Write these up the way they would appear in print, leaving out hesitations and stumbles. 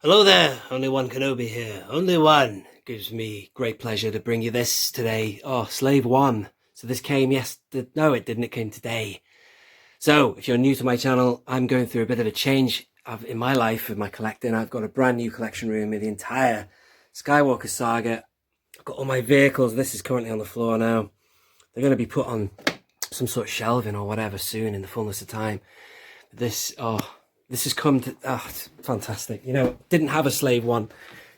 Hello there, only one Kenobi here. Only one. Gives me great pleasure to bring you this today. Oh, Slave One. So this came yesterday. No, it didn't. It came today. So if you're new to my channel, I'm going through a bit of a change in my life with my collecting. I've got a brand new collection room with the entire Skywalker saga. I've got all my vehicles. This is currently on the floor now. They're going to be put on some sort of shelving or whatever soon in the fullness of time. This has come to, it's fantastic. You know, didn't have a Slave One.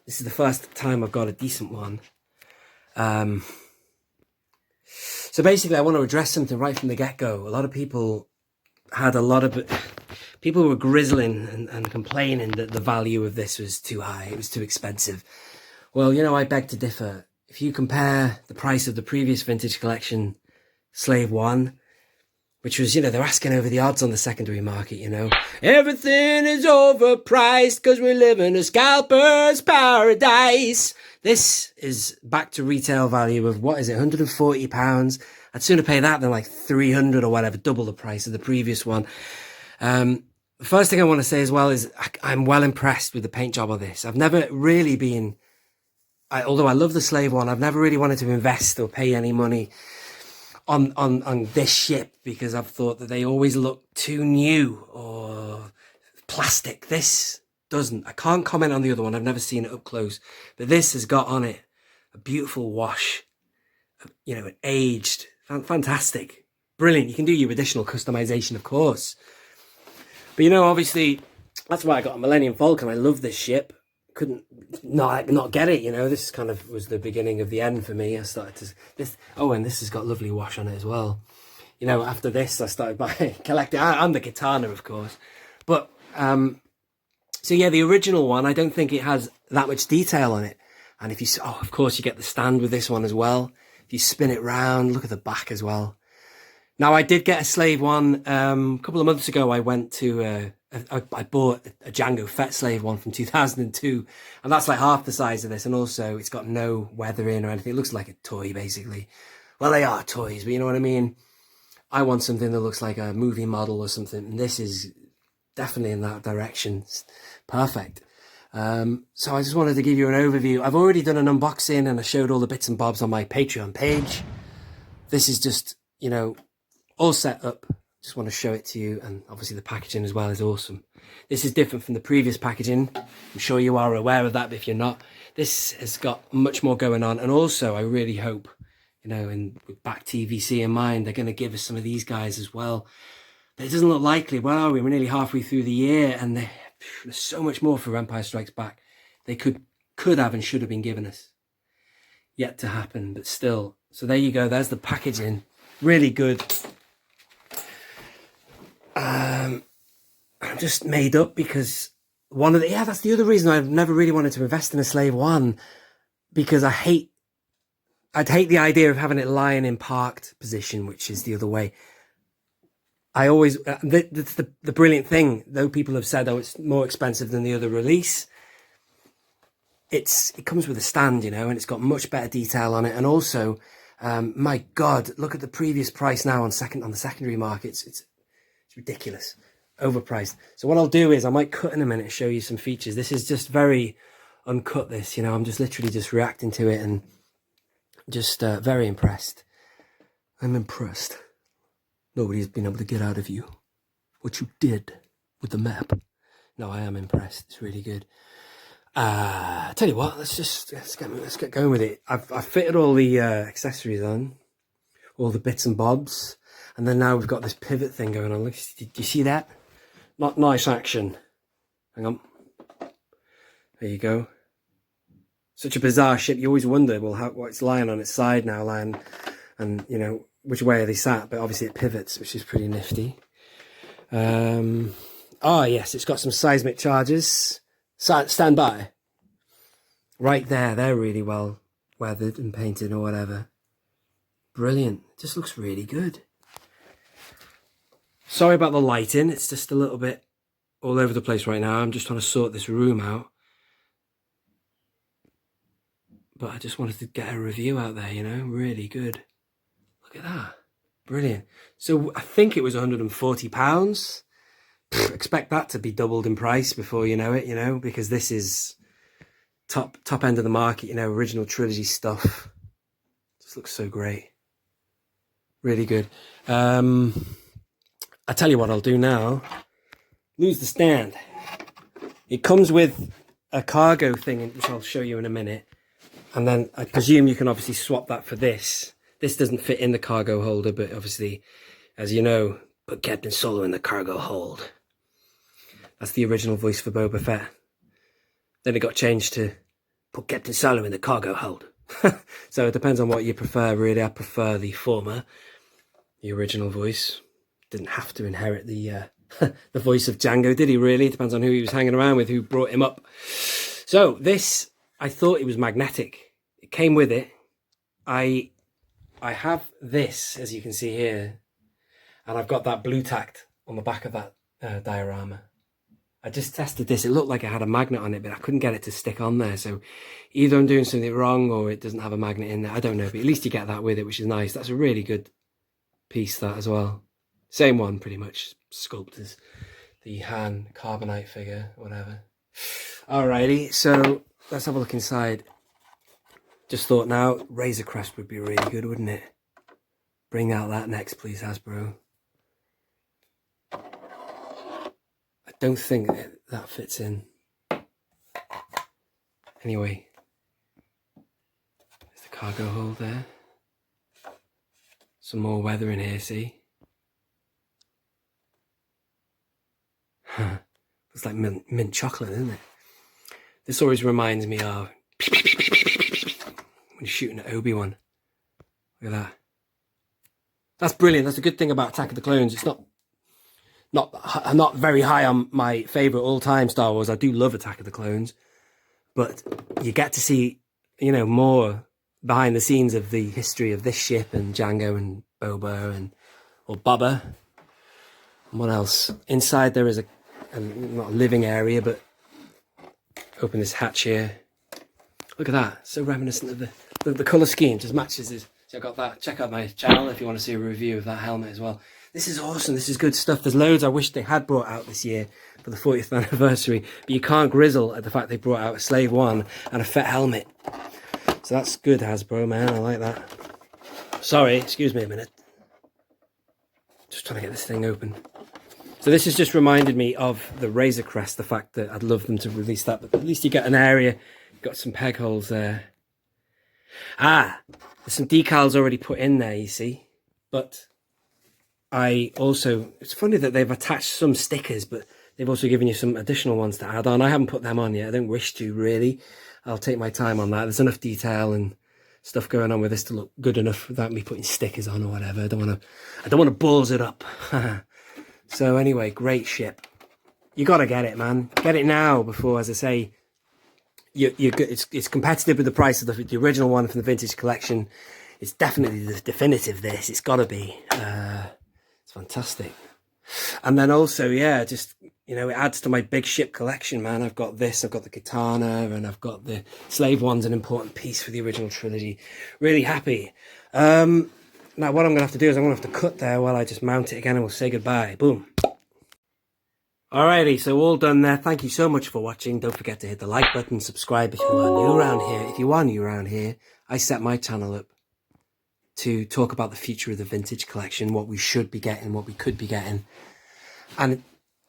This is the first time I've got a decent one. So basically I want to address something right from the get-go. A lot of people people were grizzling and complaining that the value of this was too high. It was too expensive. Well, you know, I beg to differ. If you compare the price of the previous vintage collection, Slave One, which was, you know, they're asking over the odds on the secondary market, you know. Everything is overpriced because we live in a scalper's paradise. This is back to retail value of, what is it, £140? I'd sooner pay that than like 300 or whatever, double the price of the previous one. The first thing I want to say as well is I'm well impressed with the paint job of this. I've never really been, although I love the Slave One, I've never really wanted to invest or pay any money on this ship because I've thought that they always look too new or plastic. This doesn't. I can't comment on the other one. I've never seen it up close, but this has got on it a beautiful wash, you know, aged, fantastic, brilliant. You can do your additional customization, of course, but you know, obviously that's why I got a Millennium Falcon. I love this ship. Couldn't not get it, you know. This kind of was the beginning of the end for me. I started to and this has got lovely wash on it as well. You know, after this I started buying collecting. I'm the Katana, of course, but so yeah, the original one, I don't think it has that much detail on it. And if you of course you get the stand with this one as well. If you spin it round, look at the back as well. Now I did get a Slave One a couple of months ago. I went to I bought a Jango Fett Slave One from 2002, and that's like half the size of this, and also it's got no weathering or anything. It looks like a toy, basically. Well, they are toys, but you know what I mean? I want something that looks like a movie model or something, and this is definitely in that direction. It's perfect. So I just wanted to give you an overview. I've already done an unboxing, and I showed all the bits and bobs on my Patreon page. This is just, you know, all set up. Just want to show it to you, and obviously the packaging as well is awesome. This is different from the previous packaging. I'm sure you are aware of that, but if you're not, this has got much more going on. And also I really hope, you know, with back TVC in mind, they're going to give us some of these guys as well. But it doesn't look likely. Where are we? We're nearly halfway through the year, and there's so much more for Empire Strikes Back they could have and should have been given us. Yet to happen, but still. So there you go. There's the packaging. Really good. I'm just made up because that's the other reason I've never really wanted to invest in a Slave One, because I'd hate the idea of having it lying in parked position, which is the other way. I always, that's the brilliant thing, though people have said, oh, it's more expensive than the other release. It comes with a stand, you know, and it's got much better detail on it. And also, my God, look at the previous price now on the secondary market. It's ridiculous, overpriced. So what I'll do is I might cut in a minute and show you some features. This is just very uncut, this, you know, I'm just literally just reacting to it and just very impressed. I'm impressed. Nobody's been able to get out of you what you did with the map. No, I am impressed. It's really good. Tell you what, let's get going with it. I've fitted all the accessories on, all the bits and bobs. And then now we've got this pivot thing going on. Look, do you see that? Not nice action. Hang on. There you go. Such a bizarre ship. You always wonder, well, what it's lying on its side now, and you know, which way are they sat? But obviously it pivots, which is pretty nifty. Oh yes, it's got some seismic charges. Stand by. Right there. They're really well weathered and painted or whatever. Brilliant. It just looks really good. Sorry about the lighting, it's just a little bit all over the place right now. I'm just trying to sort this room out. But I just wanted to get a review out there, you know, really good. Look at that, brilliant. So I think it was £140. expect that to be doubled in price before you know it, because this is top end of the market, original trilogy stuff. Just looks so great. Really good. I tell you what I'll do now. Lose the stand. It comes with a cargo thing, which I'll show you in a minute. And then I presume you can obviously swap that for this. This doesn't fit in the cargo holder, but obviously, as you know, put Captain Solo in the cargo hold. That's the original voice for Boba Fett. Then it got changed to put Captain Solo in the cargo hold. So it depends on what you prefer, really. I prefer the former, the original voice. Didn't have to inherit the the voice of Django, did he really? It depends on who he was hanging around with, who brought him up. So this, I thought it was magnetic. It came with it. I have this, as you can see here, and I've got that blue tacked on the back of that diorama. I just tested this. It looked like it had a magnet on it, but I couldn't get it to stick on there. So either I'm doing something wrong or it doesn't have a magnet in there. I don't know, but at least you get that with it, which is nice. That's a really good piece, that as well. Same one, pretty much, sculpted as the Han carbonite figure, whatever. Alrighty, so let's have a look inside. Just thought now, Razor Crest would be really good, wouldn't it? Bring out that next, please, Hasbro. I don't think that fits in. Anyway, there's the cargo hold there. Some more weather in here, see? It's like mint chocolate, isn't it? This always reminds me of when you're shooting at Obi-Wan. Look at that. That's brilliant. That's a good thing about Attack of the Clones. It's not very high on my favourite all-time Star Wars. I do love Attack of the Clones. But you get to see, more behind the scenes of the history of this ship and Django and Boba or Boba. And what else? Inside there is not a living area, but open this hatch here. Look at that. So reminiscent of the colour scheme. Just matches this. So I got that. Check out my channel if you want to see a review of that helmet as well. This is awesome. This is good stuff. There's loads I wish they had brought out this year for the 40th anniversary, but you can't grizzle at the fact they brought out a Slave 1 and a Fett helmet. So that's good, Hasbro, man. I like that. Sorry, excuse me a minute. Just trying to get this thing open. So this has just reminded me of the Razor Crest, the fact that I'd love them to release that, but at least you get an area. You've got some peg holes there. There's some decals already put in there, you see. But it's funny that they've attached some stickers, but they've also given you some additional ones to add on. I haven't put them on yet. I don't wish to, really. I'll take my time on that. There's enough detail and stuff going on with this to look good enough without me putting stickers on or whatever. I don't want to balls it up. So anyway, great ship. You got to get it, man. Get it now before, as I say, it's competitive with the price of the original one from the vintage collection. It's definitely the definitive this. It's got to be. It's fantastic. And then also, just, it adds to my big ship collection, man. I've got this, I've got the Katana, and I've got the Slave One's an important piece for the original trilogy. Really happy. Now, what I'm going to have to do is I'm going to have to cut there while I just mount it again and we'll say goodbye. Boom. Alrighty, so all done there. Thank you so much for watching. Don't forget to hit the like button, subscribe if you are new around here. If you are new around here, I set my channel up to talk about the future of the vintage collection, what we should be getting, what we could be getting. And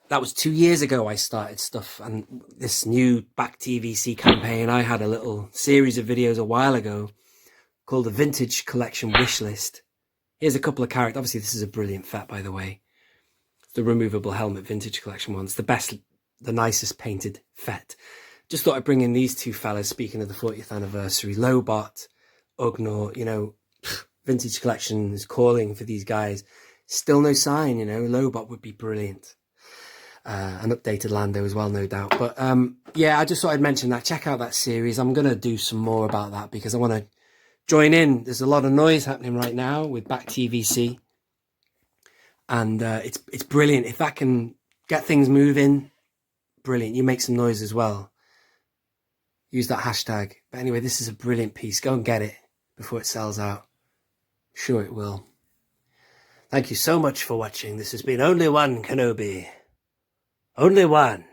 that was 2 years ago I started stuff, and this new Back TVC campaign, I had a little series of videos a while ago called the Vintage Collection Wishlist. Here's a couple of characters. Obviously, this is a brilliant Fett, by the way. The removable helmet Vintage Collection ones. The best, the nicest painted Fett. Just thought I'd bring in these two fellas, speaking of the 40th anniversary. Lobot, Ugnaught, Vintage Collection is calling for these guys. Still no sign, Lobot would be brilliant. An updated Lando as well, no doubt. But, I just thought I'd mention that. Check out that series. I'm going to do some more about that because I want to join in. There's a lot of noise happening right now with Back TVC. And it's brilliant. If that can get things moving, brilliant. You make some noise as well. Use that hashtag. But anyway, this is a brilliant piece. Go and get it before it sells out. Sure it will. Thank you so much for watching. This has been Only One Kenobi. Only one.